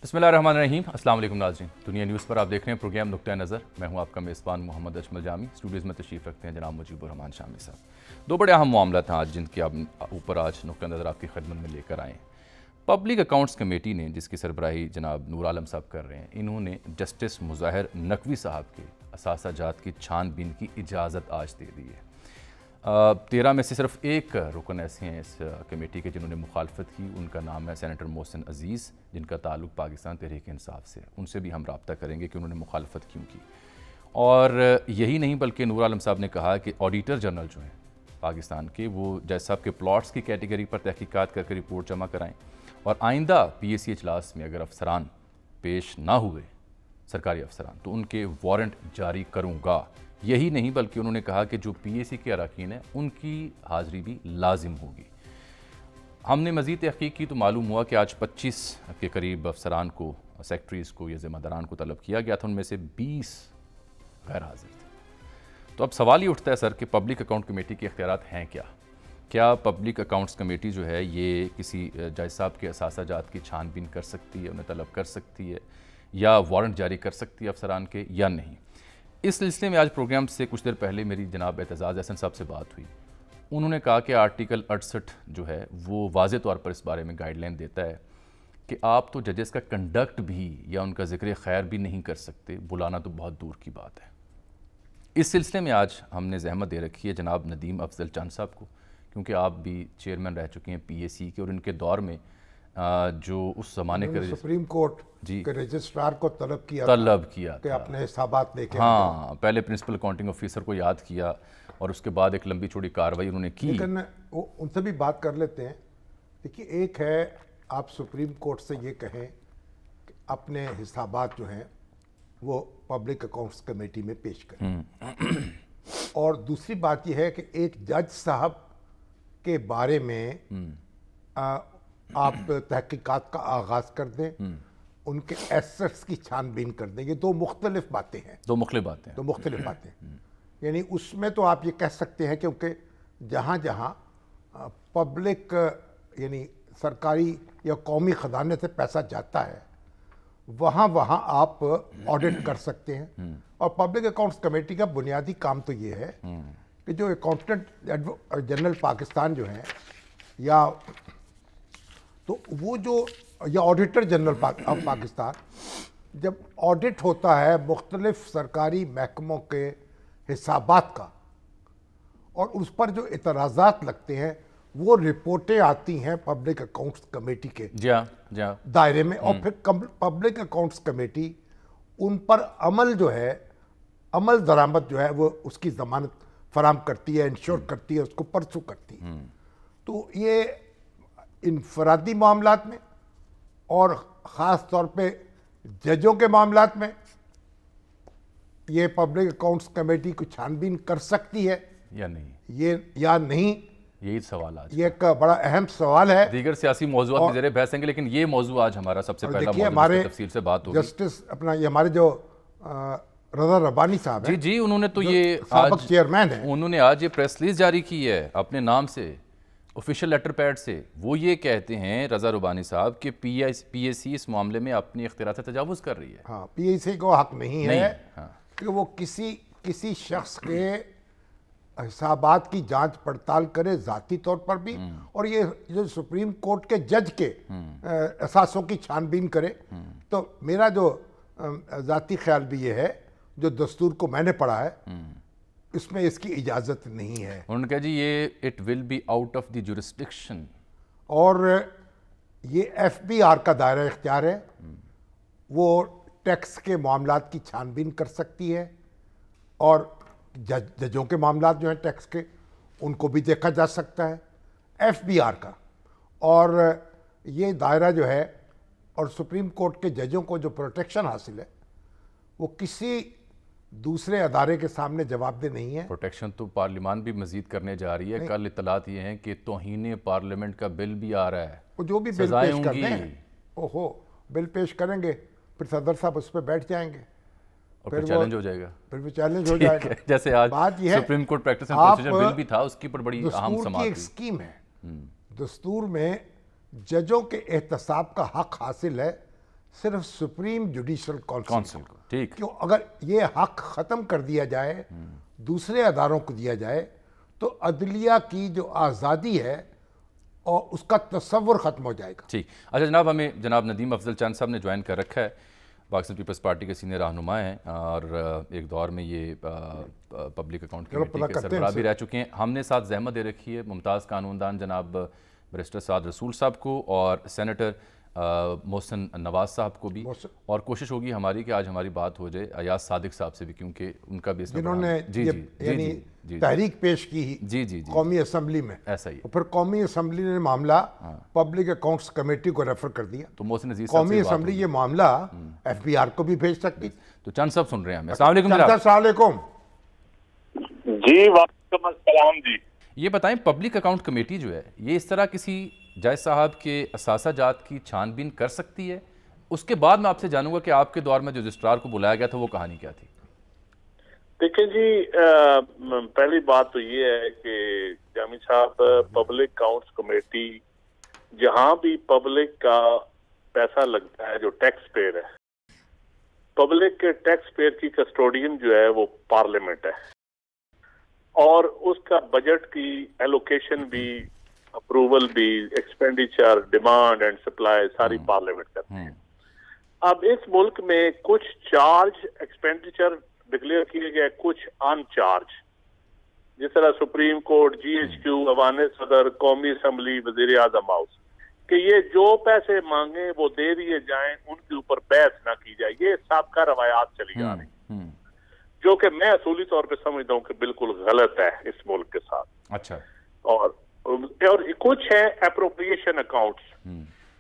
بسم اللہ الرحمن الرحیم۔ السلام علیکم ناظرین، دنیا نیوز پر آپ دیکھ رہے ہیں پروگرام نقطہ نظر۔ میں ہوں آپ کا میزبان محمد اجمل جامی۔ اسٹوڈیوز میں تشریف رکھتے ہیں جناب مجیب الرحمان شامی صاحب۔ دو بڑے اہم معاملات ہیں آج جن کے اوپر آج نقطہ نظر آپ کی خدمت میں لے کر آئے ہیں۔ پبلک اکاؤنٹس کمیٹی نے، جس کی سربراہی جناب نور عالم صاحب کر رہے ہیں، انہوں نے جسٹس مظاہر نقوی صاحب کے اثاثہ جات کی چھان بین کی اجازت آج دے دی ہے۔ 13 میں سے صرف ایک رکن ایسے ہیں اس کمیٹی کے جنہوں نے مخالفت کی، ان کا نام ہے سینیٹر محسن عزیز، جن کا تعلق پاکستان تحریک انصاف سے۔ ان سے بھی ہم رابطہ کریں گے کہ انہوں نے مخالفت کیوں کی۔ اور یہی نہیں بلکہ نور عالم صاحب نے کہا کہ آڈیٹر جنرل جو ہیں پاکستان کے، وہ جج صاحب کے پلاٹس کی کیٹیگری پر تحقیقات کر کے رپورٹ جمع کرائیں، اور آئندہ PAC اجلاس میں اگر افسران پیش نہ ہوئے، سرکاری افسران، تو ان کے وارنٹ جاری کروں گا۔ یہی نہیں بلکہ انہوں نے کہا کہ جو PAC کے اراکین ہیں ان کی حاضری بھی لازم ہوگی۔ ہم نے مزید تحقیق کی تو معلوم ہوا کہ آج 25 کے قریب افسران کو، سیکٹریز کو یا ذمہ داران کو طلب کیا گیا تھا، ان میں سے 20 غیر حاضر تھے۔ تو اب سوال یہ اٹھتا ہے سر کہ پبلک اکاؤنٹ کمیٹی کے اختیارات ہیں کیا؟ کیا پبلک اکاؤنٹس کمیٹی جو ہے یہ کسی جج صاحب کے اثاثہ جات کی چھان بین کر سکتی ہے، انہیں طلب کر سکتی ہے، یا وارنٹ جاری کر سکتی ہے افسران کے، یا نہیں؟ اس سلسلے میں آج پروگرام سے کچھ دیر پہلے میری جناب اعتزاز احسن صاحب سے بات ہوئی۔ انہوں نے کہا کہ آرٹیکل 68 جو ہے وہ واضح طور پر اس بارے میں گائیڈ لائن دیتا ہے کہ آپ تو ججز کا کنڈکٹ بھی یا ان کا ذکر خیر بھی نہیں کر سکتے، بلانا تو بہت دور کی بات ہے۔ اس سلسلے میں آج ہم نے زحمت دے رکھی ہے جناب ندیم افضل چاند صاحب کو، کیونکہ آپ بھی چیئرمین رہ چکے ہیں PAC کے، اور ان کے دور میں جو اس زمانے کے سپریم کورٹ کے رجسٹرار کو طلب کیا کہ اپنے حسابات لے کے، ہاں، پہلے پرنسپل اکاؤنٹنگ آفیسر کو یاد کیا، اور اس کے بعد ایک لمبی چوڑی کارروائی انہوں نے کی۔ لیکن ان سے بھی بات کر لیتے ہیں۔ دیکھیے، ایک ہے آپ سپریم کورٹ سے یہ کہیں کہ اپنے حسابات جو ہیں وہ پبلک اکاؤنٹس کمیٹی میں پیش کریں، اور دوسری بات یہ ہے کہ ایک جج صاحب کے بارے میں آپ تحقیقات کا آغاز کر دیں، ان کے ایسٹس کی چھان بین کر دیں۔ یہ دو مختلف باتیں ہیں، دو مختلف باتیں یعنی اس میں تو آپ یہ کہہ سکتے ہیں کیونکہ جہاں جہاں پبلک یعنی سرکاری یا قومی خزانے سے پیسہ جاتا ہے، وہاں آپ آڈٹ کر سکتے ہیں۔ اور پبلک اکاؤنٹس کمیٹی کا بنیادی کام تو یہ ہے کہ جو اکاؤنٹنٹ جنرل پاکستان جو ہیں، یا تو وہ جو یا آڈیٹر جنرل آف پاکستان، جب آڈٹ ہوتا ہے مختلف سرکاری محکموں کے حسابات کا، اور اس پر جو اعتراضات لگتے ہیں، وہ رپورٹیں آتی ہیں پبلک اکاؤنٹس کمیٹی کے دائرے میں، اور پھر پبلک اکاؤنٹس کمیٹی ان پر عمل جو ہے، عمل درآمد جو ہے، وہ اس کی ضمانت فراہم کرتی ہے، انشور کرتی ہے، اس کو پرسو کرتی ہے۔ تو یہ انفرادی معاملات میں اور خاص طور پہ ججوں کے معاملات میں یہ پبلک اکاؤنٹس کمیٹی کو چھان بین کر سکتی ہے یا نہیں، یہی سوال آج یہ ایک بڑا اہم سوال ہے۔ دیگر سیاسی موضوعات بھی زیر بحث ہیں گے، لیکن یہ موضوع آج ہمارا سب سے پہلا موضوع، ہمارے تفصیل سے بات ہوگی۔ جسٹس یہ ہمارے جو رضا ربانی صاحب ہیں، جی انہوں نے تو یہ سابق چیئرمین ہیں، انہوں نے آج یہ پریس ریلیز جاری کی ہے اپنے نام سے، آفیشیل لیٹر پیڈ سے۔ وہ یہ کہتے ہیں رضا ربانی صاحب کہ PAC اس معاملے میں اپنی اختیارات سے تجاوز کر رہی ہے۔ ہاں، PAC کو حق نہیں ہے کہ وہ کسی شخص کے حسابات کی جانچ پڑتال کرے، ذاتی طور پر بھی، اور یہ جو سپریم کورٹ کے جج کے اثاثوں کی چھان بین کرے۔ تو میرا جو ذاتی خیال بھی یہ ہے، جو دستور کو میں نے پڑھا ہے، اس میں اس کی اجازت نہیں ہے۔ انہوں نے کہا جی یہ it will be out of the jurisdiction, اور یہ FBR کا دائرہ اختیار ہے، وہ ٹیکس کے معاملات کی چھان بین کر سکتی ہے، اور ججوں کے معاملات جو ہیں ٹیکس کے، ان کو بھی دیکھا جا سکتا ہے FBR کا۔ اور یہ دائرہ جو ہے، اور سپریم کورٹ کے ججوں کو جو پروٹیکشن حاصل ہے، وہ کسی دوسرے ادارے کے سامنے جواب دہ نہیں ہے۔ پروٹیکشن تو پارلیمان بھی مزید کرنے جا رہی ہے۔ کل اطلاعات یہ ہیں کہ توہین پارلیمنٹ کا بل بھی آ رہا ہے، وہ جو بھی بل پیش کرتے ہیں، بل پیش کریں گے، پھر صدر صاحب اس پہ بیٹھ جائیں گے، اور پھر چیلنج ہو جائے گا، پھر وہ چیلنج ہو جائے گا۔ جیسے آج supreme court practice and procedure bill بھی تھا، اس کی پر بڑی اہم سماعت ہوئی۔ دستور کی ایک سکیم ہے، دستور میں ججوں کے احتساب کا حق حاصل ہے सिर्फ सुप्रीम जुडिशल काउंसिल काउंसिल को, ठीक। क्यों अगर ये हक ख़त्म कर दिया जाए, दूसरे अदारों को दिया जाए, तो अदलिया की जो आज़ादी है और उसका तसव्वुर ख़त्म हो जाएगा। ठीक। अच्छा जनाब, हमें जनाब नदीम अफजल चंद साहब ने ज्वाइन कर रखा है, पाकिस्तान पीपल्स पार्टी के सीनियर रहनुमा हैं और एक दौर में ये पब्लिक अकाउंट कमेटी के सरबराह भी रह चुके हैं। हमने साथ जहमत दे रखी है मुमताज़ कानूनदान जनाब बैरिस्टर साद रसूल साहब को और सेनेटर मोहसिन नवाज साहब को भी, और कोशिश होगी हमारी कि आज हमारी बात हो जाए अयाज सादिक साहब से भी, क्योंकि उनका भी जिन्होंने जी तहरीक पेश की जी कौमी असम्बली में, ऐसा ही। फिर कौमी असम्बली ने मामला पब्लिक अकाउंट्स कमेटी को रेफर कर दिया, तो मोहसिन अजीज कौमी असम्बली ये मामला FBR को भी भेज सकती। तो चंद साहब सुन रहे हैं हमें। अस्सलाम वालेकुम जी। वालेकुम अस्सलाम जी। ये बताएं, पब्लिक अकाउंट कमेटी जो है ये इस तरह किसी जज साहब के असासा जात की छानबीन कर सकती है? उसके बाद मैं आपसे जानूंगा कि आपके दौर में जो रजिस्ट्रार को बुलाया गया था वो कहानी क्या थी? देखिए जी, पहली बात तो ये है कि जामी साहब, पब्लिक अकाउंट्स कमेटी जहां भी पब्लिक का पैसा लगता है, जो टैक्स पेयर है, पब्लिक के टैक्स पेयर की कस्टोडियन जो है वो पार्लियामेंट है, और उसका बजट की एलोकेशन भी, अप्रूवल भी, एक्सपेंडिचर, डिमांड एंड सप्लाई सारी पार्लियामेंट करती है। अब इस मुल्क में कुछ चार्ज एक्सपेंडिचर डिक्लेयर किए गए, कुछ अनचार्ज, जिस तरह सुप्रीम कोर्ट, GHQ, अवान सदर, कौमी असम्बली, वजीर आजम हाउस, कि ये जो पैसे मांगे वो दे दिए जाएं, उनके ऊपर बहस ना की जाए। ये साबका रवायात चली आ रही, जो कि मैं असूली तौर पे समझता हूँ कि बिल्कुल गलत है इस मुल्क के साथ। अच्छा। और कुछ है एप्रोप्रिएशन अकाउंट्स,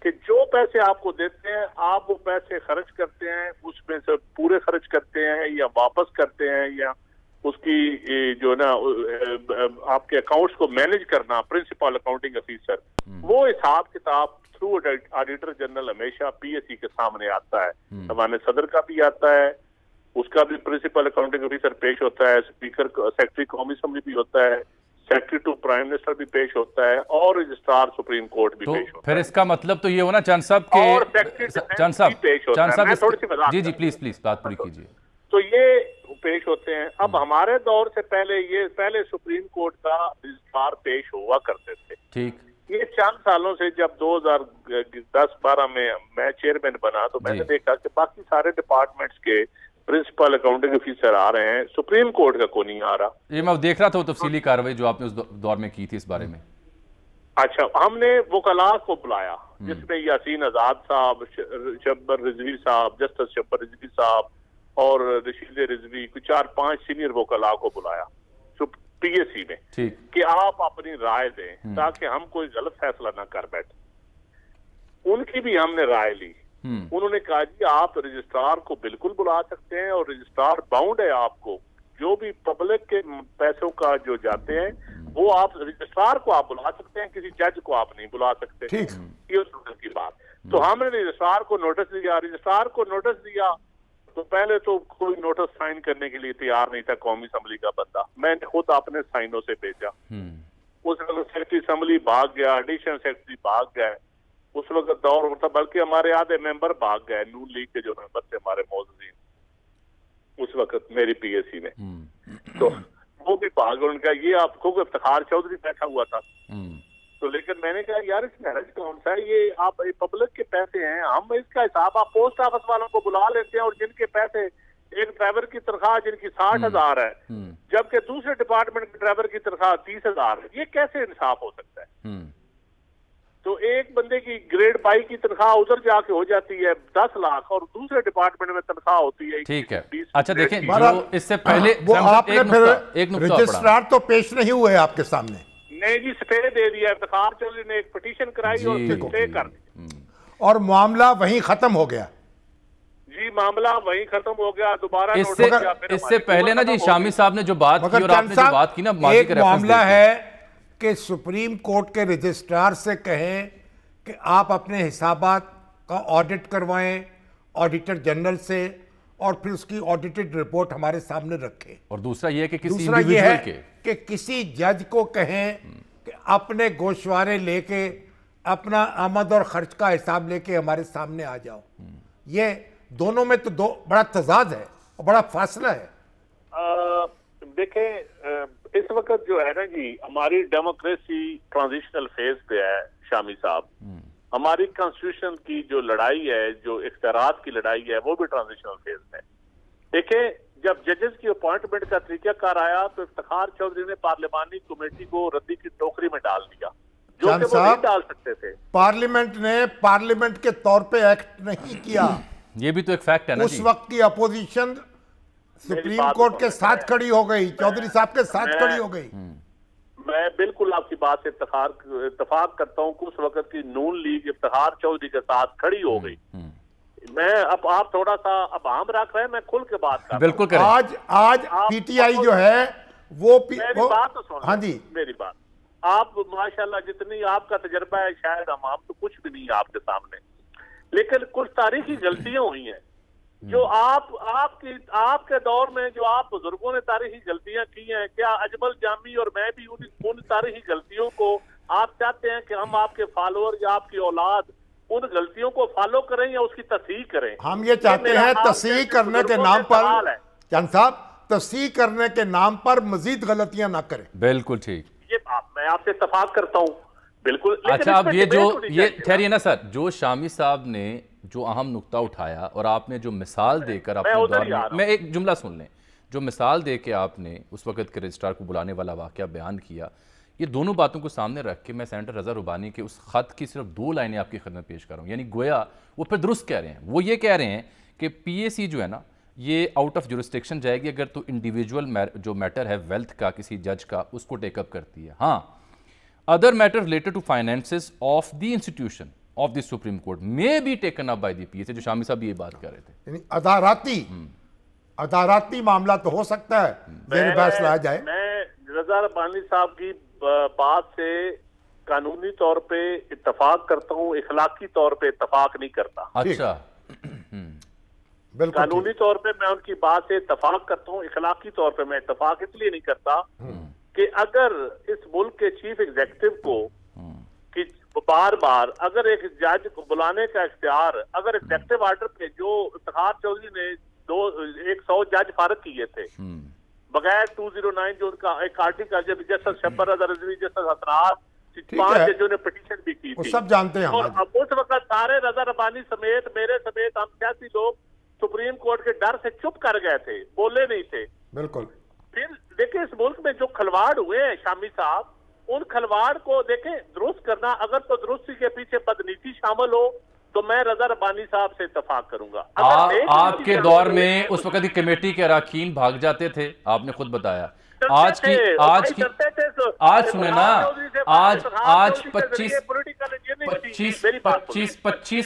कि जो पैसे आपको देते हैं आप वो पैसे खर्च करते हैं, उसमें से पूरे खर्च करते हैं या वापस करते हैं, या उसकी जो ना आपके अकाउंट्स को मैनेज करना, प्रिंसिपल अकाउंटिंग ऑफिसर, वो हिसाब किताब थ्रू ऑडिटर जनरल हमेशा PSC के सामने आता है। अवान सदर का भी आता है, उसका भी प्रिंसिपल अकाउंटिंग ऑफिसर पेश होता है, स्पीकर सेक्रेटरी कौमी असम्बली भी होता है, सेक्रेटरी टू प्राइम मिनिस्टर भी पेश होता है, और रजिस्ट्रार सुप्रीम कोर्ट भी पेश होता है। फिर इसका मतलब तो ये हो ना चंद साहब के, और चंद साहब जी प्लीज बात पूरी कीजिए। तो ये पेश होते हैं। अब हमारे दौर से पहले सुप्रीम कोर्ट का रजिस्ट्रार पेश हुआ करते थे, ठीक। ये चंद सालों से जब 2010-12 में मैं चेयरमैन बना, तो मैंने देखा कि बाकी सारे डिपार्टमेंट्स के प्रिंसिपल अकाउंटिंग ऑफिसर आ रहे हैं, सुप्रीम कोर्ट का कोई नहीं आ रहा। ये मैं देख रहा था वो तफसीली कार्रवाई जो आपने उस दौर में की थी इस बारे में। अच्छा, हमने वकला को बुलाया, जिसमें यासीन आजाद साहब, शब्बर रिजवी साहब, जस्टिस शब्बर रिजवी साहब और रशीद रिजवी, कुछ 4-5 सीनियर वकला को बुलाया PSC में, कि आप अपनी राय दें ताकि हम कोई गलत फैसला ना कर बैठे। उनकी भी हमने राय ली। उन्होंने कहा जी आप रजिस्ट्रार को बिल्कुल बुला सकते हैं, और रजिस्ट्रार बाउंड है, आपको जो भी पब्लिक के पैसों का जो जाते हैं वो आप रजिस्ट्रार को आप बुला सकते हैं, किसी जज को आप नहीं बुला सकते। ये उस की बात। तो हमने रजिस्ट्रार को नोटिस दिया। रजिस्ट्रार को नोटिस दिया तो पहले तो कोई नोटिस साइन करने के लिए तैयार नहीं था कौमी असम्बली का बंदा, मैंने खुद अपने साइनों से भेजा। उस वक्त सेक्रेटरी असम्बली भाग गया, एडिशनल सेक्रेटरी भाग गए, उस वक्त दौर होता, बल्कि हमारे आधे मेंबर भाग गए, नून लीग के जो मेंबर थे हमारे मौजूद उस वक्त मेरी PSC में, तो वो भी भाग गए। उनका ये आपको इफ्तिखार चौधरी बैठा हुआ था, तो लेकिन मैंने कहा यार इसमें हरज कौन सा है, ये आप पब्लिक के पैसे हैं, हम इसका हिसाब आप पोस्ट ऑफिस वालों को बुला लेते हैं, और जिनके पैसे, एक ड्राइवर की तनख्वाह जिनकी 60,000 है, जबकि दूसरे डिपार्टमेंट के ड्राइवर की तनख्वाह 30,000 है, ये कैसे इंसाफ हो सकता है? तो एक बंदे की ग्रेड 5 की तनख्वाह उधर जाके हो जाती है 10 लाख, और दूसरे डिपार्टमेंट में तनख्वाह होती है, ठीक है। अच्छा देखें, जो इससे पहले वो आपने फिर रजिस्ट्रार तो पेश नहीं हुए आपके सामने? नहीं जी, स्टे दे दिया। इफ्तिखार चौधरी ने एक पिटीशन कराई और स्टे कर दी, और मामला वहीं खत्म हो गया। जी मामला वहीं खत्म हो गया। दोबारा इससे पहले ना जी शामी साहब ने जो बात की और आपने जो बात की ना, एक मामला है कि सुप्रीम कोर्ट के रजिस्ट्रार से कहें कि आप अपने हिसाबात का ऑडिट करवाएं ऑडिटर जनरल से, और फिर उसकी ऑडिटेड रिपोर्ट हमारे सामने रखें। और दूसरा ये है कि किसी दूसरा ये है कि किसी जज को कहें कि अपने गोशवारे लेके, अपना आमद और खर्च का हिसाब लेके हमारे सामने आ जाओ। یہ دونوں میں تو دو بڑا تضاد ہے اور بڑا فاصلہ ہے. دیکھیں اس وقت جو ہے نا جی ہماری ڈیموکریسی ٹرانزیشنل فیز پہ ہے شامی صاحب. ہماری کانسٹیٹیوشن کی جو لڑائی ہے, جو اختیارات کی لڑائی ہے, وہ بھی ٹرانزیشنل فیز میں. دیکھیں جب ججز کی اپوائنٹمنٹ کا طریقہ کار آیا تو افتخار چودھری نے پارلیمانی کمیٹی کو ردی کی ٹوکری میں ڈال دیا, جو کہ وہ نہیں ڈال سکتے تھے. پارلیمنٹ نے پارلیمنٹ کے طور پہ ایکٹ نہیں کیا. یہ بھی تو ایک فیکٹ ہے نا. اس وقت کی اپوزیشن سپریم کورٹ کے ساتھ کھڑی ہو گئی, چودھری صاحب کے ساتھ کھڑی ہو گئی. میں بالکل آپ کی بات سے اتفاق کرتا ہوں کہ اس وقت کی نون لیگ افتخار چودھری کے ساتھ کھڑی ہو گئی. میں اب آپ تھوڑا سا اب عام رکھ رہے ہیں, میں کھل کے بات کر بالکل کریں. آج پی ٹی آئی جو ہے وہ میری بات تو سن. ہاں جی میری بات, آپ ماشاءاللہ جتنی آپ کا تجربہ ہے شاید ہم تو کچھ بھی نہیں ہے آپ کے سامنے, لیکن کچھ تاریخی غلطیاں ہوئی ہیں جو آپ کے دور میں جو آپ بزرگوں نے تاریخی غلطیاں کی ہیں. کیا اجمل جامی اور میں بھی ان تاریخی غلطیوں کو آپ چاہتے ہیں کہ ہم آپ کے فالوور یا آپ کی اولاد ان غلطیوں کو فالو کریں یا اس کی تصحیح کریں؟ ہم یہ چاہتے ہیں تصحیح کرنے کے نام پر, چند صاحب, تصحیح کرنے کے نام پر مزید غلطیاں نہ کریں. بالکل ٹھیک, میں آپ سے اتفاق کرتا ہوں بالکل. اچھا اب یہ ٹھہریے نا سر, جو شامی صاحب نے جو اہم نقطہ اٹھایا اور آپ نے جو مثال دے کر اپنے دور میں ایک جملہ سن لیں, جو مثال دے کے آپ نے اس وقت کے رجسٹرار کو بلانے والا واقعہ بیان کیا, یہ دونوں باتوں کو سامنے رکھ کے میں سینیٹر رضا ربانی کے اس خط کی صرف 2 لائنیں آپ کی خدمت پیش کر رہا ہوں. یعنی گویا وہ پھر درست کہہ رہے ہیں. وہ یہ کہہ رہے ہیں کہ پی اے سی جو ہے نا یہ آؤٹ آف جورسٹکشن جائے گی اگر تو انڈیویجول جو میٹر ہے ویلتھ کا کسی جج کا, اس کو ٹیک اپ کرتی ہے. ہاں, other matter related to finances of the institution of the supreme court میں be taken up by the P A C. جو شامی صاحب یہ بات کر رہے تھے, یعنی اداراتی معاملہ تو ہو سکتا ہے, زیر بحث لایا جائے. میں رضا ربانی صاحب کی بات سے قانونی طور پہ اتفاق کرتا ہوں, اخلاقی طور پہ اتفاق نہیں کرتا. اچھا, قانونی طور پہ میں ان کی بات سے اتفاق کرتا ہوں, اخلاقی طور پہ میں اتفاق اس لیے نہیں کرتا کہ اگر اس ملک کے چیف ایگزیکٹو کو بار بار اگر ایک جج کو بلانے کا اختیار, اگر ایگزیکٹو آرڈر پہ جو افتخار چودھری نے 100 جج فارغ کیے تھے بغیر 209 جو ان کا ایک آرٹیکل جب جسٹس شبر رضا رضوی, جسٹس حسنات, 5 ججوں نے پٹیشن بھی کی تھی, سب جانتے ہیں. اور اب اس وقت سارے رضا ربانی سمیت میرے سمیت ہم سیاسی لوگ سپریم کورٹ کے ڈر سے چپ کر گئے تھے, بولے نہیں تھے. بالکل. پھر دیکھیں اس ملک میں جو کھلواڑ ہوئے ہیں شامی صاحب, ان کھلواڑ کو دیکھیں درست کرنا, اگر تو درستی کے پیچھے بدنیتی شامل ہو تو میں رضا ربانی صاحب سے اتفاق کروں گا. آپ کے دور میں اس وقت کی کمیٹی کے اراکین بھاگ جاتے تھے, آپ نے خود بتایا. آج سنیں نا, آج 25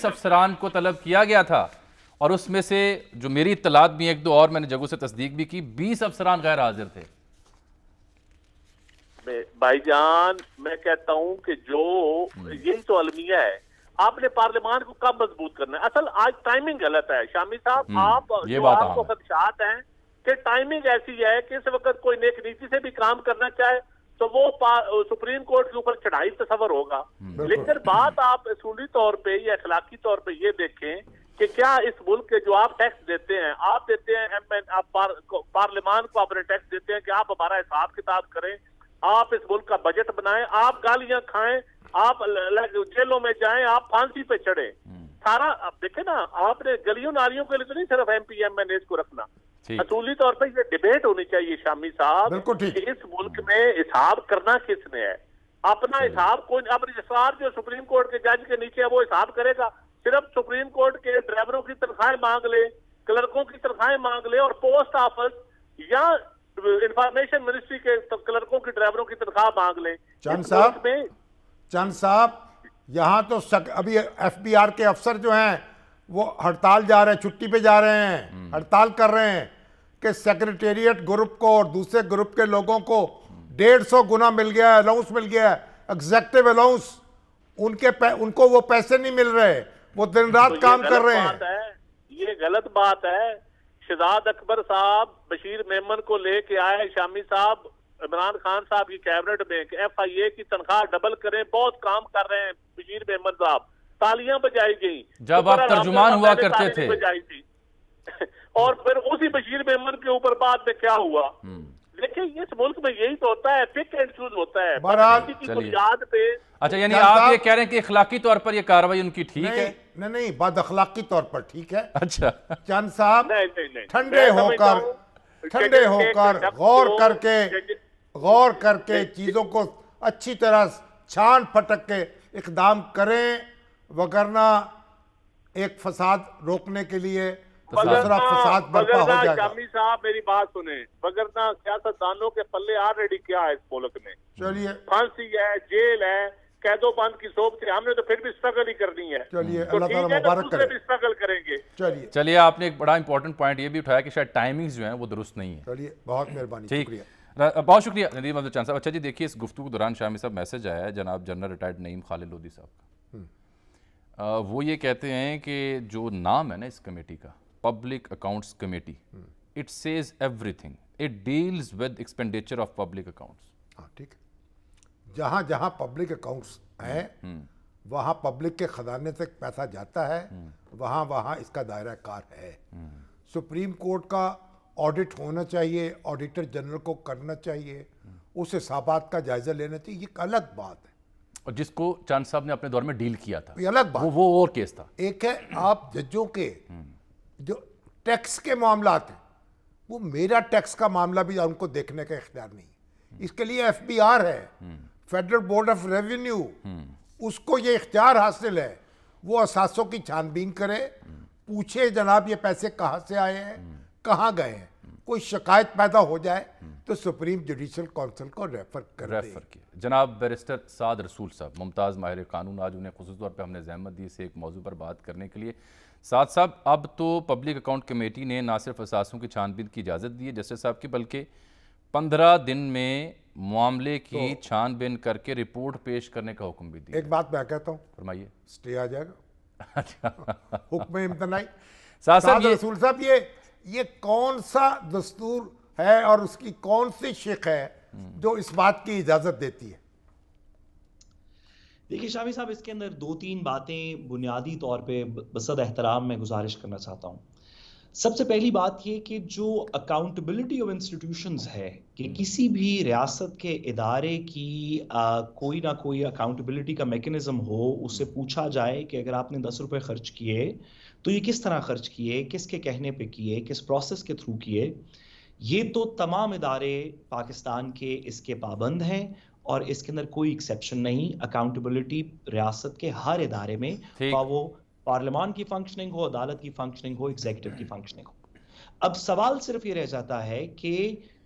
افسران کو طلب کیا گیا تھا, اور اس میں سے جو میری اطلاعات بھی 1-2 اور میں نے جگہوں سے تصدیق بھی کی, 20 افسران غیر حاضر تھے. بھائی جان میں کہتا ہوں کہ جو یہی تو المیہ ہے, آپ نے پارلیمان کو کب مضبوط کرنا ہے. اصل آج ٹائمنگ غلط ہے شامی صاحب. آپ کو خدشات ہیں کہ ٹائمنگ ایسی ہے کہ اس وقت کوئی نیک نیتی سے بھی کام کرنا چاہے تو وہ سپریم کورٹ کے اوپر چڑھائی تصور ہوگا. لیکن بات آپ اصولی طور پہ یا اخلاقی طور پہ یہ دیکھیں کہ کیا اس ملک کے جو آپ ٹیکس دیتے ہیں, آپ دیتے ہیں پارلیمان کو اپنے ٹیکس دیتے ہیں کہ آپ ہمارا حساب کتاب کریں, آپ اس ملک کا بجٹ بنائیں, آپ گالیاں کھائیں, آپ جیلوں میں جائیں, آپ پھانسی پہ چڑھیں. سارا دیکھیں نا, آپ نے گلیوں نالیوں کے لیے تو نہیں صرف M P M N As کو رکھنا. اصولی طور پہ یہ ڈیبیٹ ہونی چاہیے شامی صاحب کہ اس ملک میں حساب کرنا کس نے ہے. اپنا حساب کوئی, اب رجسٹرار جو سپریم کورٹ کے جج کے نیچے ہے وہ حساب کرے گا, صرف سپریم کورٹ کے ڈرائیوروں کی تنخواہیں مانگ لے, کلرکوں کی تنخواہیں مانگ لے, اور پوسٹ آفس یا انفارمیشن منسٹری کے کلرکوں کی ڈرائیوروں کی تنخواہ مانگ لیں. چند صاحب یہاں تو ابھی ایف بی آر کے افسر جو ہیں وہ ہڑتال جا رہے ہیں, چھٹی پہ جا رہے ہیں, ہڑتال کر رہے ہیں کہ سیکریٹریٹ گروپ کو اور دوسرے گروپ کے لوگوں کو 150 گنا مل گیا ہے, الاؤنس مل گیا ہے, ایگزیکٹو الاؤنس. ان کو وہ پیسے نہیں مل رہے, وہ دن رات کام کر رہے ہیں. یہ غلط بات ہے. شہزاد اکبر صاحب بشیر میمن کو لے کے آئے شامی صاحب عمران خان صاحب کی کیبنٹ میں کہ ایف آئی اے کی تنخواہ ڈبل کریں, بہت کام کر رہے ہیں بشیر میمن صاحب. तालियां बजाई गई जब आप तर्जुमान हुआ करते थे बजाई थी और फिर उसी बशीर मेमन के ऊपर बाद में क्या हुआ। देखिए इस मुल्क में यही तो होता है, पिक एंड चूज होता है की बुनियाद पे। अच्छा, यानी आप ये कह रहे हैं कि इखलाकी तौर पर ये कार्रवाई उनकी ठीक है? नहीं, बद अखलाकी तौर पर ठीक है। अच्छा, चंद साहब ठंडे होकर गौर करके चीजों को अच्छी तरह छान फटक के इकदाम करें, वगरना एक फसाद रोकने के लिए दूसरा फसाद बर्पा हो जाएगा। शामी साहब मेरी बात सुने, वगरना सियासतदानों के पल्ले ऑलरेडी क्या है इस मुल्क में? चलिए, फांसी है, जेल है, कैदोबंद की सोच है, हमने तो फिर भी स्ट्रगल ही करनी है। चलिए, अल्लाह ताला मुबारक करे, स्ट्रगल करेंगे। चलिए, आपने एक बड़ा इंपॉर्टेंट पॉइंट ये भी उठाया कि शायद टाइमिंग्स जो हैं वो दुरुस्त नहीं है। चलिए, बहुत मेहरबानी, शुक्रिया, बहुत शुक्रिया नदीम अहमद चांद साहब। अच्छा जी, देखिए इस गुफ्तगू के दौरान शामी साहब मैसेज आया है जनाब जनरल रिटायर्ड नईम खालिद लोधी साहब का। वो ये कहते हैं कि जो नाम है ना इस कमेटी का, public accounts committee, it says everything, it deals with expenditure of public accounts. हाँ, ठीक है। जहाँ जहाँ पब्लिक अकाउंट्स हैं वहाँ पब्लिक के खजाने से पैसा जाता है, वहाँ वहाँ इसका दायरा कार है। सुप्रीम कोर्ट का ऑडिट होना चाहिए, ऑडिटर जनरल को करना चाहिए, उस हिसाबात का जायजा लेना चाहिए, ये एक अलग बात है। और जिसको चांद साहब ने अपने दौर में डील किया था, ये अलग बात, वो और केस था। एक है आप जजों के जो टैक्स के मामलात हैं, वो मेरा टैक्स का मामला भी उनको देखने का इख्तियार नहीं, इसके लिए FBR है, फेडरल बोर्ड ऑफ रेवेन्यू, उसको ये इख्तियार हासिल है, वो असासों की छानबीन करे, पूछे जनाब ये पैसे कहाँ से आए हैं, कहाँ गए हैं, कोई शिकायत पैदा हो जाए तो सुप्रीम जुडिशल काउंसिल को रेफर किया। जनाब बैरिस्टर साद रसूल साहब, मुमताज़ माहिर कानून, आज उन्हें खुसूस तौर पर हमने ज़हमत दी से एक मौजू पर बात करने के लिए। साद साहब, अब तो पब्लिक अकाउंट कमेटी ने ना सिर्फ असासों की छानबीन की इजाज़त दी है जस्टिस साहब की, बल्कि 15 दिन में मामले की छानबीन करके रिपोर्ट पेश करने का हुक्म भी दिया। एक बात मैं कहता हूँ, फरमाइए। स्टे आ जाएगा हुक्म इम्तनाई। साद रसूल साहब, ये कौन सा दस्तूर है और उसकी कौन सी शिक है जो इस बात की इजाजत देती है? देखिए शामी साहब, इसके अंदर 2-3 बातें बुनियादी तौर पे बसद एहतराम में गुजारिश करना चाहता हूँ। सबसे पहली बात ये कि जो अकाउंटेबिलिटी ऑफ इंस्टीट्यूशंस है कि किसी भी रियासत के इदारे की कोई ना कोई अकाउंटेबिलिटी का मैकेनिज्म हो, उससे पूछा जाए कि अगर आपने 10 रुपए खर्च किए तो ये किस तरह खर्च किए, किसके कहने पे किए, किस प्रोसेस के थ्रू किए। ये तो तमाम इदारे पाकिस्तान के इसके पाबंद हैं और इसके अंदर कोई एक्सेप्शन नहीं। अकाउंटेबिलिटी रियासत के हर इदारे में, चाहे वो पार्लियामान की फंक्शनिंग हो, अदालत की फंक्शनिंग हो, एग्जीक्यूटिव की फंक्शनिंग हो। अब सवाल सिर्फ ये रह जाता है कि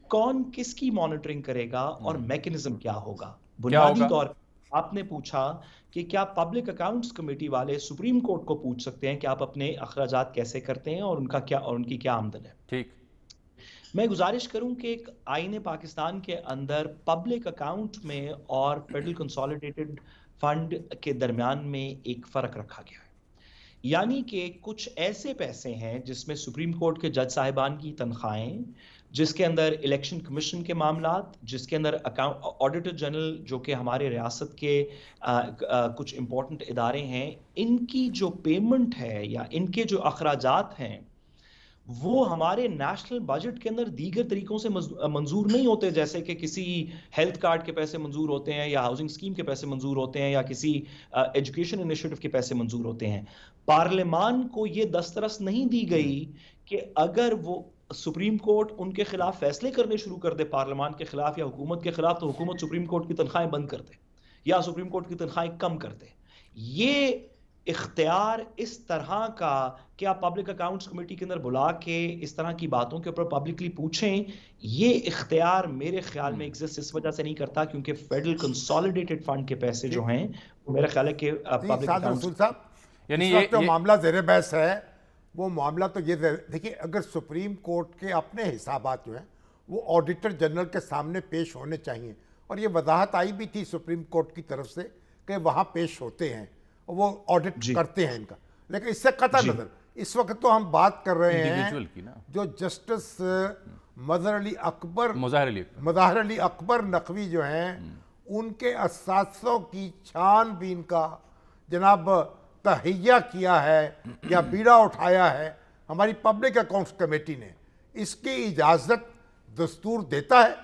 कौन किसकी मॉनिटरिंग करेगा और मैकेनिज्म क्या होगा। बुनियादी तौर आपने पूछा कि क्या पब्लिक अकाउंट्स कमेटी वाले सुप्रीम कोर्ट को पूछ सकते हैं कि आप अपने अखराजात कैसे करते हैं और उनका क्या और उनकी क्या आमदन है। ठीक, मैं गुजारिश करूं कि एक आईने पाकिस्तान के अंदर पब्लिक अकाउंट में और फेडरल कंसोलिडेटेड फंड के दरमियान में एक फ़र्क रखा गया है। यानी कि कुछ ऐसे पैसे हैं जिसमें सुप्रीम कोर्ट के जज साहिबान की तनख्वाहें, जिसके अंदर इलेक्शन कमीशन के मामलात, जिसके अंदर ऑडिटर जनरल जो कि हमारे रियासत के कुछ इंपॉर्टेंट इदारे हैं, इनकी जो पेमेंट है या इनके जो अखराजात हैं वो हमारे नेशनल बजट के अंदर दीगर तरीकों से मंजूर नहीं होते, जैसे कि किसी हेल्थ कार्ड के पैसे मंजूर होते हैं या हाउसिंग स्कीम के पैसे मंजूर होते हैं या किसी एजुकेशन इनिशिएटिव के पैसे मंजूर होते हैं। पार्लियामान को ये दस्तरस नहीं दी गई कि अगर वो सुप्रीम कोर्ट उनके खिलाफ फैसले करने शुरू कर दे पार्लियामान के खिलाफ या हुकूमत के खिलाफ, तो हुकूमत सुप्रीम कोर्ट की तनख्वाहें बंद कर दे या सुप्रीम कोर्ट की तनख्वाहें कम कर दे। ये इख्तियार इस तरह का कि आप पब्लिक अकाउंट्स कमेटी के अंदर बुला के इस तरह की बातों के ऊपर पब्लिकली पूछें, ये इख्तियार मेरे ख्याल में एग्जिस्ट इस वजह से नहीं करता क्योंकि फेडरल कंसोलिडेटेड फंड के पैसे जो हैं वो मेरा ख्याल है कि पब्लिक अकाउंट्स यानी ये मामला ज़ेर बहस है। वो मामला तो ये देखिए, अगर सुप्रीम कोर्ट के अपने हिसाबात जो हैं वो ऑडिटर जनरल के सामने पेश होने चाहिए, और ये वजाहत आई भी थी सुप्रीम कोर्ट की तरफ से कि वहाँ पेश होते हैं, वो ऑडिट करते हैं इनका। लेकिन इससे कतई नजर इस वक्त तो हम बात कर रहे हैं जो जस्टिस मज़हर अली अकबर नकवी जो हैं उनके असासों की छानबीन का जनाब तहैया किया है या बीड़ा उठाया है हमारी पब्लिक अकाउंट्स कमेटी ने, इसकी इजाजत दस्तूर देता है?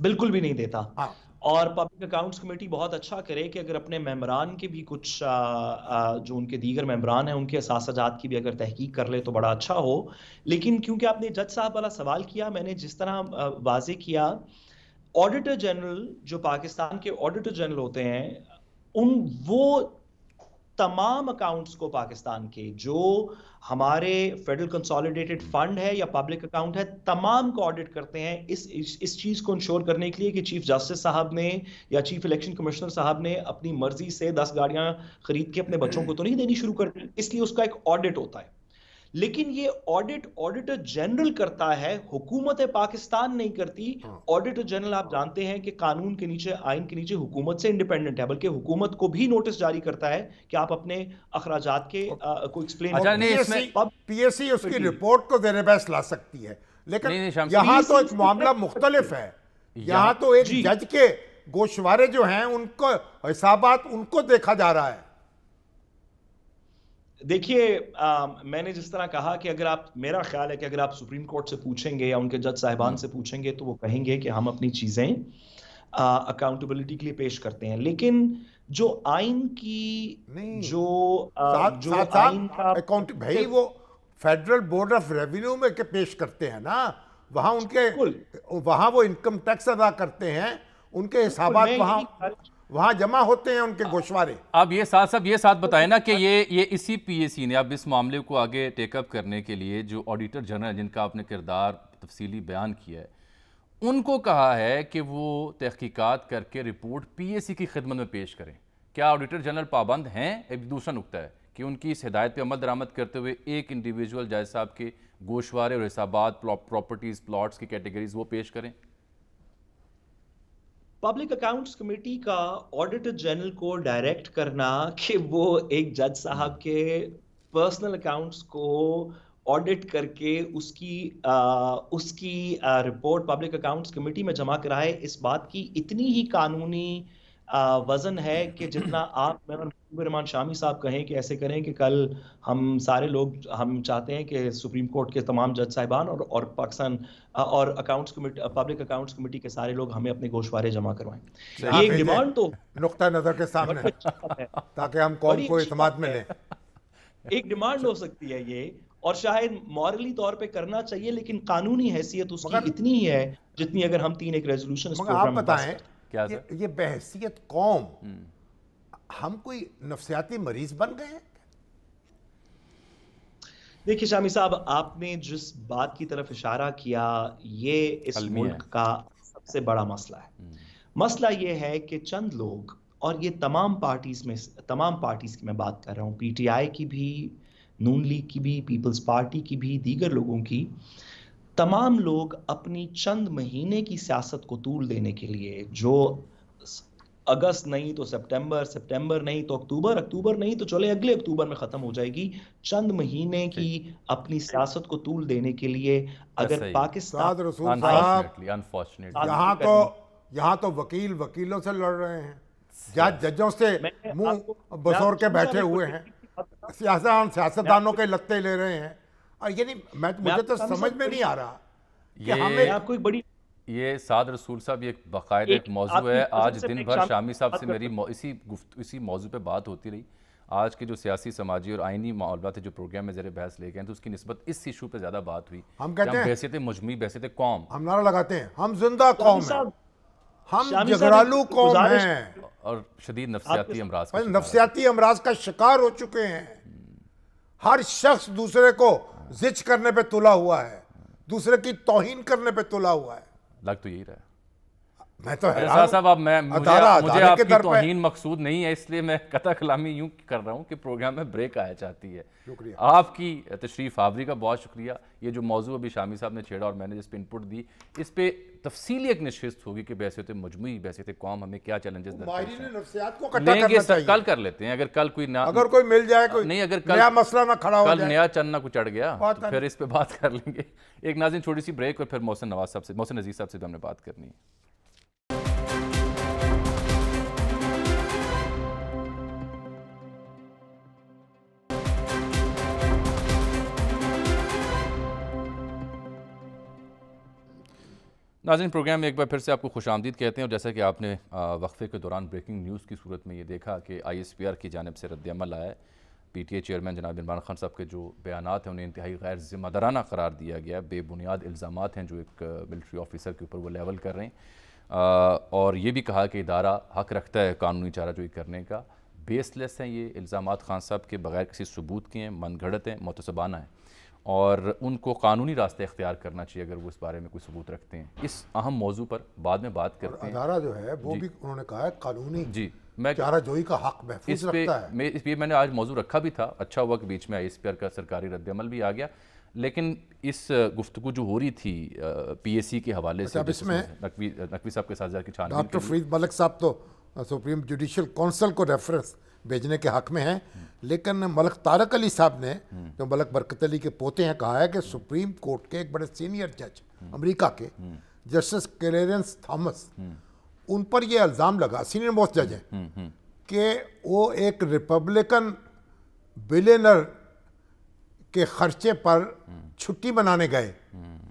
बिल्कुल भी नहीं देता। हाँ। और पब्लिक अकाउंट्स कमेटी बहुत अच्छा करे कि अगर अपने मेंबरान के भी कुछ जो उनके दीगर मेंबरान हैं उनके असासाजात की भी अगर तहकीक कर ले तो बड़ा अच्छा हो। लेकिन क्योंकि आपने जज साहब वाला सवाल किया, मैंने जिस तरह वाजे किया, ऑडिटर जनरल जो पाकिस्तान के ऑडिटर जनरल होते हैं वो तमाम अकाउंट्स को पाकिस्तान के जो हमारे फेडरल कंसोलिडेटेड फंड है या पब्लिक अकाउंट है तमाम को ऑडिट करते हैं इस चीज को इंश्योर करने के लिए कि चीफ जस्टिस साहब ने या चीफ इलेक्शन कमिश्नर साहब ने अपनी मर्जी से 10 गाड़ियां खरीद के अपने बच्चों को तो नहीं देनी शुरू कर दी, इसलिए उसका एक ऑडिट होता है। लेकिन ये ऑडिट ऑडिटर जनरल करता है, हुकूमत पाकिस्तान नहीं करती। ऑडिटर जनरल आप जानते हैं कि कानून के नीचे, आइन के नीचे हुकूमत से इंडिपेंडेंट है, बल्कि हुकूमत को भी नोटिस जारी करता है कि आप अपने अखराजात के को एक्सप्लेन। पीएससी उसकी रिपोर्ट को जेर बहस ला सकती है, लेकिन यहाँ तो एक मामला मुख्तलिफ है। यहाँ तो एक जज के गोशवारे जो हैं उनको हिसाबात उनको देखा जा रहा है। देखिए, मैंने जिस तरह कहा कि अगर आप, मेरा ख्याल है कि अगर आप सुप्रीम कोर्ट से पूछेंगे या उनके जज साहिबान से पूछेंगे तो वो कहेंगे कि हम अपनी चीजें अकाउंटेबिलिटी के लिए पेश करते हैं। लेकिन जो आइन की जो आइन का अकाउंट भाई वो फेडरल बोर्ड ऑफ रेवेन्यू में के पेश करते हैं ना, वहां वो इनकम टैक्स अदा करते हैं, उनके हिसाबात वहां जमा होते हैं उनके गोशवारे। अब ये साथ बताएं ना कि ये इसी पीएसी ने अब इस मामले को आगे टेकअप करने के लिए जो ऑडिटर जनरल जिनका आपने किरदार तफसीली बयान किया है, उनको कहा है कि वो तहकीकात करके रिपोर्ट पीएसी की खिदमत में पेश करें। क्या ऑडिटर जनरल पाबंद हैं? एक दूसरा नुक्ता है कि उनकी इस हिदायत पे अमल दरामद करते हुए एक इंडिविजुअल जज साहब के गोशवारे और हिसाबात, प्रॉपर्टीज, प्लॉट्स की कैटेगरीज वो पेश करें। पब्लिक अकाउंट्स कमेटी का ऑडिटर जनरल को डायरेक्ट करना कि वो एक जज साहब के पर्सनल अकाउंट्स को ऑडिट करके उसकी रिपोर्ट पब्लिक अकाउंट्स कमेटी में जमा कराए, इस बात की इतनी ही कानूनी वजन है कि जितना आप रहमान शामी साहब कहें कि ऐसे करें कि कल हम सारे लोग, हम चाहते हैं कि सुप्रीम कोर्ट के तमाम जज साहिबान और पाकिस्तान और accounts committee, public accounts committee के सारे लोग हमें अपने गोशवारे जमा करवाएं। ये एक डिमांड तो नुक्ता नजर के सामने ताकि हम कौम को इत्मीनान में लें। एक डिमांड हो सकती है ये, और शायद मॉरली तौर पे करना चाहिए, लेकिन कानूनी हैसियत उसकी इतनी ही है जितनी अगर हम 3 एक रेजोल्यूशन। आप बताएं ये बहसियत कौम हम कोई नफ्सियाती मरीज बन गए हैं? देखिए शामी साहब, आपने जिस बात की तरफ इशारा किया ये इस मुल्क का सबसे बड़ा मसला है। मसला ये है कि चंद लोग, और ये तमाम पार्टीज की मैं बात कर रहा हूँ, पीटीआई की भी, नून लीग की भी, पीपल्स पार्टी की भी, दीगर लोगों की, तमाम लोग अपनी चंद महीने की सियासत को तूल देने के लिए, जो अगस्त नहीं तो सितंबर, सितंबर नहीं तो अक्टूबर, अक्टूबर नहीं तो चले अगले अक्टूबर में खत्म हो जाएगी, चंद महीने की अपनी सियासत को तूल देने के लिए अगर पाकिस्तान, यहाँ तो वकीलों से लड़ रहे हैं, जजों से मुंह बसोर के बैठे हुए हैं, सियासतदानों के लत्ते ले रहे हैं, और ये नहीं, मुझे तो समझ में नहीं आ रहा कि हमें आपको एक बड़ी, ये साद रसूल साहब ये बाकायदा एक मौजू है। आज दिन भर शामी साहब से मेरी इसी मौजू पे बात होती रही। आज के जो सियासी, समाजी और आइनी मामलात जो प्रोग्राम में ज़रिए बहस ले गए तो उसकी निस्बत इस इशू पे ज़्यादा बात हुई। हम कहते हैं बहसियत मजमूई, बहसियत कौम, हम नारा लगाते हैं, हम जिंदा कौम हैं, हम जगरालू कौम हैं और शदीद नफ्सियाती अमराज का शिकार हो चुके हैं। हर शख्स दूसरे को जिच करने पे तुला हुआ है, दूसरे की तौहीन करने पे तुला हुआ है। लग तो यही रहा है। मैं तो साहब अब मुझे आपकी तौहीन मकसूद नहीं है, इसलिए मैं कता कलामी यूं कर रहा हूं कि प्रोग्राम में ब्रेक आया चाहती है। आपकी तशरीफ आवरी का बहुत शुक्रिया। ये जो मौजू अभी शामी साहब ने छेड़ा और मैंने जिस पे इनपुट दी, इस पे तफसीली एक नशिस्त होगी कि बहसियत मजमूई, बहसियत कौम हमें क्या चैलेंजेस लेंगे, कल कर लेते हैं। अगर कल कोई मिल जाए, कोई नहीं, अगर नया मसला ना खड़ा हो जाए, कल नया चन्ना को चढ़ गया तो फिर इस पे बात कर लेंगे। एक नाज़रीन छोटी सी ब्रेक और फिर मोहसिन नज़ीर साहब से भी हमने बात करनी है। नाज़रीन, प्रोग्राम में एक बार फिर से आपको खुशामदीद कहते हैं। और जैसा कि आपने वक्फे के दौरान ब्रेकिंग न्यूज़ की सूरत में ये देखा कि ISPR की जानिब से रद्द-ए-अमल आया है। PTA चेयरमैन जनाब इमरान खान साहब के जो बयानात हैं उन्हें इंतहाई गैर ज़िम्मेदाराना करार दिया गया है। बेबुनियाद इल्ज़ामात हैं जो एक मिलिट्री ऑफिसर के ऊपर वो लेवल कर रहे हैं, और ये भी कहा कि इदारा हक़ रखता है कानूनी चाराजोई करने का। बेसलेस हैं ये इल्ज़ामात खान साहब के, बगैर किसी सबूत के हैं, मनगढ़ंत हैं, मुतसबाना हैं, और उनको कानूनी रास्ते इख्तियार करना चाहिए अगर वो इस बारे में कोई सबूत रखते हैं। इस अहम मौजू पर बाद में बात करते हैं। अदारा जो है वो भी उन्होंने कहा है कानूनी जी, मैं चाराजोई का हक महफूज रखता है। इस पे मैंने आज मौजू रखा भी था। अच्छा हुआ कि बीच में ISPR का सरकारी रद्द-ए-अमल भी आ गया, लेकिन इस गुफ्तगू जो हो रही थी PAC के हवाले से, अब इसमें नकवी साहब के साथ की छानबीन डॉक्टर फरीद मलिक साहब तो सुप्रीम जुडिशल काउंसिल को रेफरेंस भेजने के हक में हैं, लेकिन मलक तारक अली साहब ने, जो मलक बरकत अली के पोते हैं, कहा है कि सुप्रीम कोर्ट के एक बड़े सीनियर जज अमेरिका के जस्टिस क्लेरेंस थॉमस, उन पर यह इल्ज़ाम लगा, सीनियर मोस्ट जज हैं, कि वो एक रिपब्लिकन बिलियनर के खर्चे पर छुट्टी मनाने गए,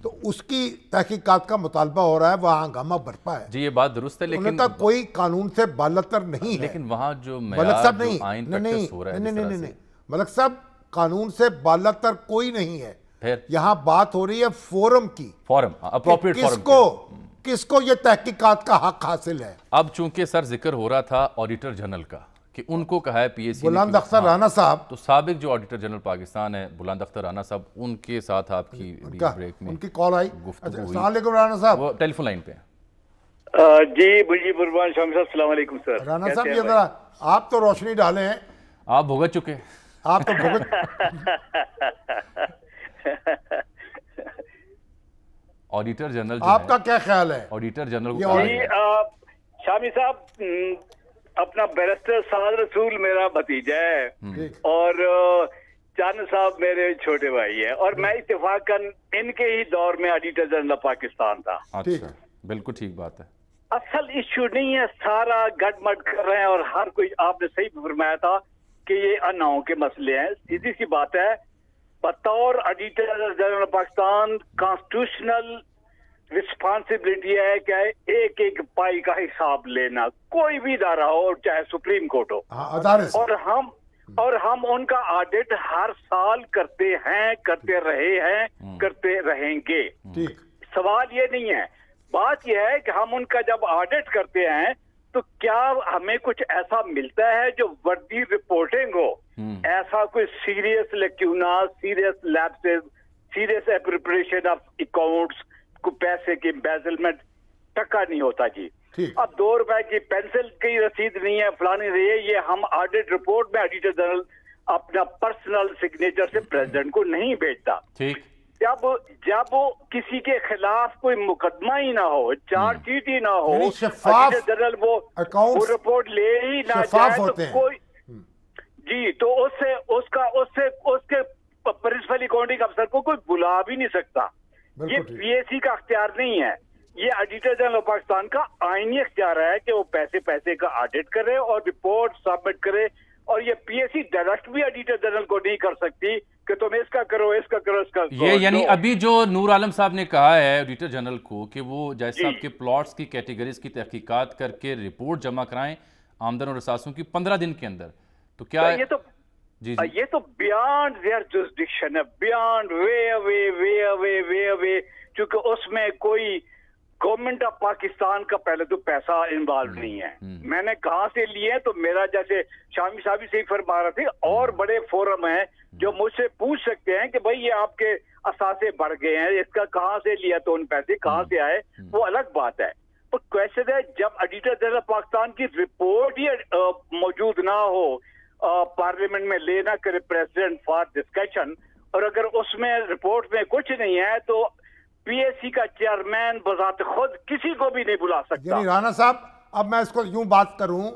तो उसकी तहकीकात का मुतालबा हो रहा है, वहाँ हंगामा बरपा है। जी, ये बात दुरुस्त है, लेकिन उनका कोई कानून से बालतर नहीं है। लेकिन वहाँ जो मलक साहब नहीं, नहीं, मलक साहब कानून से बालतर कोई नहीं है। फिर यहाँ बात हो रही है फोरम की, अप्रोप्रिएट फोरम, किसको ये तहकीकात का हक हासिल है। अब चूंकि सर जिक्र हो रहा था ऑडिटर जनरल का कि उनको कहा है PAC बुलंद अख्तर राना साहब, तो साबिक जो ऑडिटर जनरल पाकिस्तान है बुलंद अख्तर राना साहब, उनके साथ आपकी ब्रेक में उनकी कॉल आई। गुफ्तगू हुई। अस्सलाम वालेकुम राना साहब। वो टेलीफोन लाइन पे हैं। जी मुजीबुर रहमान शामी साहब, अस्सलाम वालेकुम सर। राना साहब, ये जरा आप तो रोशनी डाले हैं, आप भुगत चुके, आप तो भुगत ऑडिटर जनरल, आपका क्या ख्याल है? ऑडिटर जनरल जी शामी साहब, अपना बैरिस्टर साद रसूल मेरा भतीजा है और चांद साहब मेरे छोटे भाई है, और मैं इत्तेफाकन इनके ही दौर में ऑडिटर जनरल पाकिस्तान था। अच्छा, बिल्कुल ठीक बात है। असल इश्यू नहीं है, सारा गड़मड़ कर रहे हैं, और हर कोई, आपने सही फरमाया था कि ये अनाओं के मसले हैं। सीधी सी बात है, बतौर auditor general Pakistan constitutional responsibility है कि एक एक पाई का हिसाब लेना, कोई भी इदारा हो, चाहे सुप्रीम कोर्ट हो। और हम उनका ऑडिट हर साल करते हैं, करते रहे हैं, करते रहेंगे। सवाल ये नहीं है, बात यह है कि हम उनका जब ऑडिट करते हैं तो क्या हमें कुछ ऐसा मिलता है जो वर्दी रिपोर्टिंग हो, ऐसा कोई serious lacuna, serious lapses, serious appropriation of accounts, को पैसे की एम्बेजलमेंट टका नहीं होता जी। अब 2 रुपए की पेंसिल की रसीद नहीं है, फलानी रही है, ये हम ऑडिट रिपोर्ट में ऑडिटर जनरल अपना पर्सनल सिग्नेचर से प्रेसिडेंट को नहीं भेजता। ठीक, जब किसी के खिलाफ कोई मुकदमा ही ना हो, चार्जशीट ही ना हो, ऑडिटर जनरल वो रिपोर्ट ले ही ना जाए तो कोई जी, तो उसके प्रिंसिपल अकाउंटिंग अफसर को कोई बुला भी नहीं सकता। ये PAC का अख्तियार नहीं है, ये ऑडिटर जनरल पाकिस्तान का आईनी अख्तियार है कि वो पैसे का ऑडिट करे और रिपोर्ट सबमिट करे, और ये PAC डायरेक्ट भी ऑडिटर जनरल को नहीं कर सकती कि तुम इसका करो, इसका करो, इसका करो। ये यानी अभी जो नूर आलम साहब ने कहा है ऑडिटर जनरल को कि वो जज साहब के प्लॉट्स की कैटेगरीज की तहकीकात करके रिपोर्ट जमा कराएं आमदन और असासों की 15 दिन के अंदर, तो क्या ये तो बियॉन्ड देयर जुरिसडिक्शन है, बियॉन्ड वे अवे, क्योंकि उसमें कोई गवर्नमेंट ऑफ पाकिस्तान का पहले तो पैसा इन्वॉल्व नहीं है। मैंने कहाँ से लिए, तो मेरा जैसे शामी साहब भी सही फरमा रहे थे, और बड़े फोरम हैं जो मुझसे पूछ सकते हैं कि भाई ये आपके असासे बढ़ गए हैं, इसका कहाँ से लिया, तो उन पैसे कहाँ से आए, वो अलग बात है। पर क्वेश्चन है, जब ऑडिटर जनरल पाकिस्तान की रिपोर्ट ही मौजूद ना हो, पार्लियामेंट में लेना करे प्रेसिडेंट फॉर डिस्कशन, और अगर उसमें रिपोर्ट में कुछ नहीं है तो PAC का चेयरमैन बजात खुद किसी को भी नहीं बुला सकता। यानी राना साहब, अब मैं इसको यूं बात करूं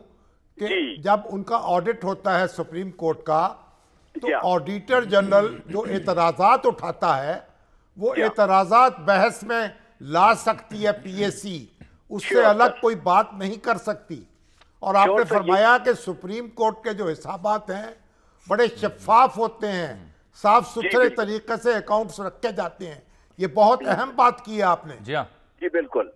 कि जब उनका ऑडिट होता है सुप्रीम कोर्ट का, तो ऑडिटर जनरल जो एतराजात उठाता है, वो एतराजात बहस में ला सकती है PAC, उससे अलग कोई बात नहीं कर सकती। और आपने फरमाया कि सुप्रीम कोर्ट के जो हिसाबात हैं बड़े शफाफ होते हैं, साफ सुथरे तरीके से अकाउंट्स रखे जाते हैं, ये बहुत अहम बात की है आपने। जी हाँ, جی بالکل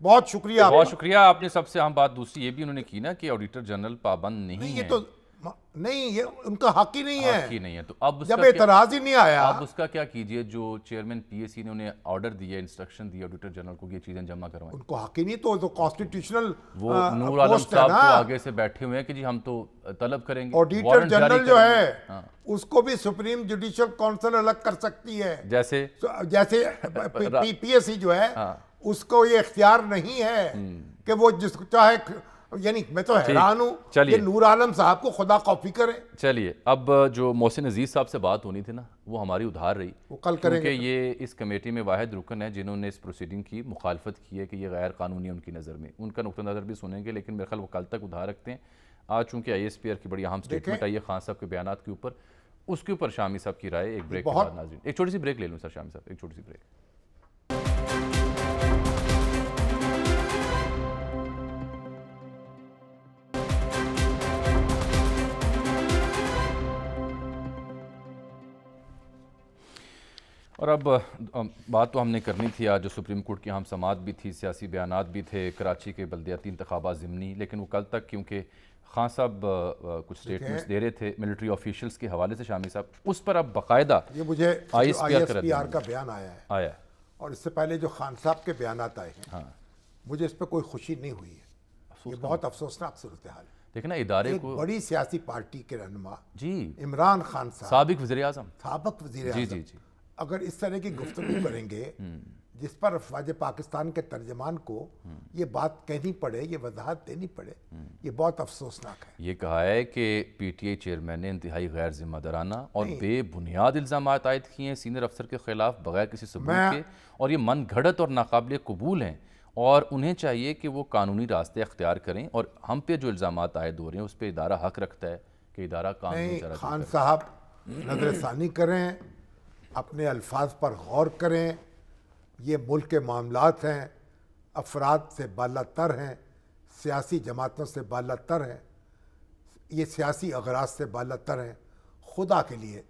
بہت شکریہ آپ بہت کا۔ شکریہ. آپ نے سب سے اہم بات دوسری یہ بھی انہوں نے کی نا کہ آڈیٹر جنرل پابند نہیں یہ ہے، تو نہیں، یہ ان کا حق ہی نہیں ہے حق ہی نہیں ہے. تو اب اس جب کا کیا- اعتراض ہی نہیں آیا. اب اس کا کیا کیجئے جو چیئرمین پی ایس سی نے انہیں آرڈر دیا، انسٹرکشن دیا آڈیٹر جنرل کو کہ یہ چیزیں جمع کروائیں. ان کو حق ہی نہیں، تو کانسٹیٹیوشنل وہ نور عالم پوسٹ ہے صاحب تو نا. آگے سے بیٹھے ہوئے ہیں کہ جی ہم تو طلب کریں گے. آڈیٹر وارنٹ جاری جنرل جو کریں گے. ہے ہاں. اس کو بھی سپریم جوڈیشل کونسل الگ کر سکتی ہے. جیسے جیسے پی ایس سی جو ہے اس کو یہ اختیار نہیں ہے کہ وہ جس کو چاہے، یعنی میں تو حیران ہوں چلیے. کہ نور عالم صاحب کو خدا کاپی کریں. چلیے اب جو محسن عزیز صاحب سے بات ہونی تھی نا وہ ہماری ادھار رہی، وہ کل کریں گے. کیونکہ یہ اس کمیٹی میں واحد رکن ہے جنہوں نے اس پروسیڈنگ کی مخالفت کی ہے کہ یہ غیر قانونی ہے ان کی نظر میں. ان کا نقطہ نظر بھی سنیں گے، لیکن میرے خیال وہ کل تک ادھار رکھتے ہیں. آج چونکہ آئی ایس پی آر کی بڑی اہم سٹیٹمنٹ آئی ہے خان صاحب کے بیانات کے اوپر، اس کے اوپر شامی صاحب کی رائے. ایک بریک کے بعد ناظرین ایک چھوٹی سی بریک لے لوں. سر شامی صاحب ایک چھوٹی سی بریک. اور اب بات تو ہم نے کرنی تھی آج جو سپریم کورٹ کی اہم سماعت بھی تھی، سیاسی بیانات بھی تھے، کراچی کے بلدیاتی انتخابات ضمنی، لیکن وہ کل تک کیونکہ خان صاحب کچھ سٹیٹمنٹس دے رہے تھے ملٹری آفیشلز کے حوالے سے شامی صاحب، اس پر اب باقاعدہ یہ مجھے I I S S P P R R کا بیان آیا ہے، آیا. اور اس سے پہلے جو خان صاحب کے بیانات آئے ہیں مجھے اس پہ کوئی خوشی نہیں ہوئی ہے. یہ بہت افسوسناک صورتحال ہے. دیکھیں نا ادارے ایک کو بڑی سیاسی پارٹی کے رہنما جی عمران خان صاحب، سابق وزیر اعظم، سابق وزیر جی اعظم، جی جی اگر اس طرح کی گفتگو کریں گے جس پر افواج پاکستان کے ترجمان کو یہ بات کہنی پڑے، یہ وضاحت دینی پڑے، یہ بہت افسوسناک ہے. یہ کہا ہے کہ پی ٹی آئی چیئرمین نے انتہائی غیر ذمہ دارانہ اور بے بنیاد الزامات عائد کیے ہیں سینئر افسر کے خلاف بغیر کسی ثبوت کے، اور یہ من گھڑت اور ناقابل قبول ہیں، اور انہیں چاہیے کہ وہ قانونی راستے اختیار کریں. اور ہم پہ جو الزامات عائد ہو رہے ہیں اس پہ ادارہ حق رکھتا ہے کہ ادارہ قانونی نہیں، طرح خان صاحب نظر ثانی کریں، اپنے الفاظ پر غور کریں. یہ ملک کے معاملات ہیں، افراد سے بالا تر ہیں، سیاسی جماعتوں سے بالا تر ہیں، یہ سیاسی اغراض سے بالا تر ہیں. خدا کے لیے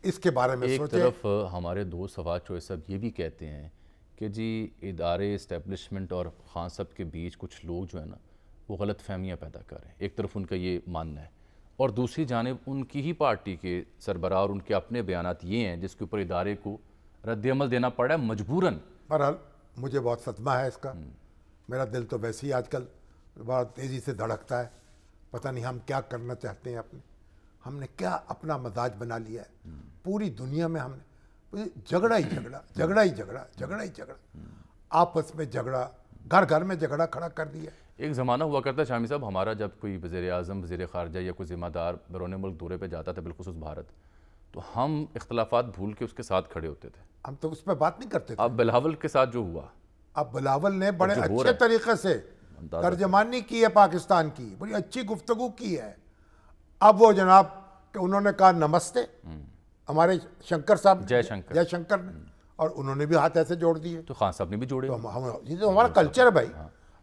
اس کے بارے میں ایک سوچیں. طرف ہمارے دوست فواد چوہے صاحب یہ بھی کہتے ہیں کہ جی ادارے اسٹیبلشمنٹ اور خان صاحب کے بیچ کچھ لوگ جو ہیں نا وہ غلط فہمیاں پیدا کر رہے ہیں. ایک طرف ان کا یہ ماننا ہے، اور دوسری جانب ان کی ہی پارٹی کے سربراہ اور ان کے اپنے بیانات یہ ہیں جس کے اوپر ادارے کو رد عمل دینا پڑا ہے مجبوراً. بہرحال مجھے بہت صدمہ ہے اس کا. میرا دل تو ویسے ہی آج کل بہت تیزی سے دھڑکتا ہے. پتہ نہیں ہم کیا کرنا چاہتے ہیں ہم نے کیا اپنا مزاج بنا لیا ہے. پوری دنیا میں ہم نے جھگڑا ہی جھگڑا، جھگڑا ہی جھگڑا، جھگڑا ہی جھگڑا، آپس میں جھگڑا، گھر گھر میں جھگڑا کھڑا کر دیا. ایک زمانہ ہوا کرتا ہے شامی صاحب ہمارا، جب کوئی وزیر اعظم، وزیر خارجہ یا کوئی ذمہ دار بیرون ملک دورے پہ جاتا تھا بالخصوص بھارت، تو ہم اختلافات بھول کے اس کے ساتھ کھڑے ہوتے تھے. ہم تو اس پہ بات نہیں کرتے تھے. اب بلاول کے ساتھ جو ہوا، اب بلاول نے بڑے جو ہو اچھے رہا ہے، طریقے سے ترجمانی کی ہے پاکستان کی، بڑی اچھی گفتگو کی ہے. اب وہ جناب کہ انہوں نے کہا نمستے، ہمارے شنکر صاحب، جے شنکر نے، اور انہوں نے بھی ہاتھ ایسے جوڑ دیے. تو خان صاحب نے بھی جوڑے. یہ تو ہمارا کلچر ہے بھائی.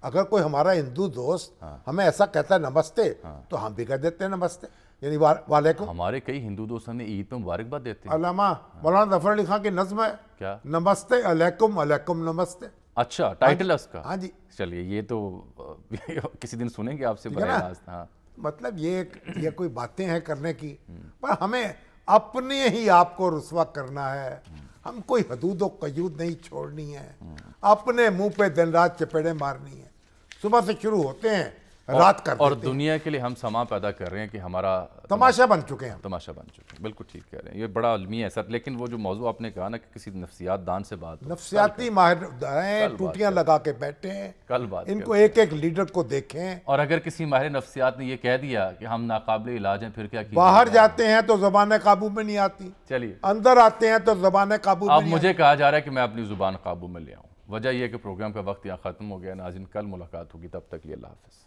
اگر کوئی ہمارا ہندو دوست ہمیں ایسا کہتا ہے نمستے تو ہم بھی کہہ دیتے ہیں نمستے، یعنی وعلیکم. ہمارے کئی ہندو دوست ہمیں عید پہ مبارکباد دیتے ہیں. علامہ مولانا ظفر علی خان کی نظم ہے کیا؟ نمستے علیکم، علیکم نمستے. اچھا ٹائٹل ہے اس کا. ہاں جی. چلیے یہ تو کسی دن سنیں گے آپ سے براہ راست. ہاں مطلب یہ کوئی باتیں ہیں کرنے کی، پر ہمیں اپنے ہی آپ کو رسوا کرنا ہے. ہم کوئی حدود و قیود نہیں چھوڑنی ہے، اپنے منہ پہ دن رات چپیڑے مارنی ہیں. صبح سے شروع ہوتے ہیں، رات کر اور دیتے ہیں. دنیا کے لیے ہم سما پیدا کر رہے ہیں کہ ہمارا تماشا بن چکے ہیں. تماشا بن چکے ہیں. بالکل ٹھیک کہہ رہے ہیں، یہ بڑا علمی ہے سر. لیکن وہ جو موضوع آپ نے کہا نا کہ کسی نفسیات دان سے بات ہو، نفسیاتی ماہر ہیں، ٹوٹیاں لگا کے بیٹھے ہیں. کل بات ان کو ایک ایک لیڈر کو دیکھیں. اور اگر کسی ماہر نفسیات نے یہ کہہ دیا کہ ہم ناقابل علاج ہیں پھر کیا کیجیے؟ باہر جاتے ہیں تو زبانیں قابو میں نہیں آتی، چلیے اندر آتے ہیں تو زبانیں قابو میں اب نہیں مجھے کہا جا رہا ہے کہ میں اپنی زبان قابو میں لے آؤں. وجہ یہ ہے کہ پروگرام کا وقت یہاں ختم ہو گیا. ناظرین کل ملاقات ہوگی، تب تک لیے اللہ حافظ.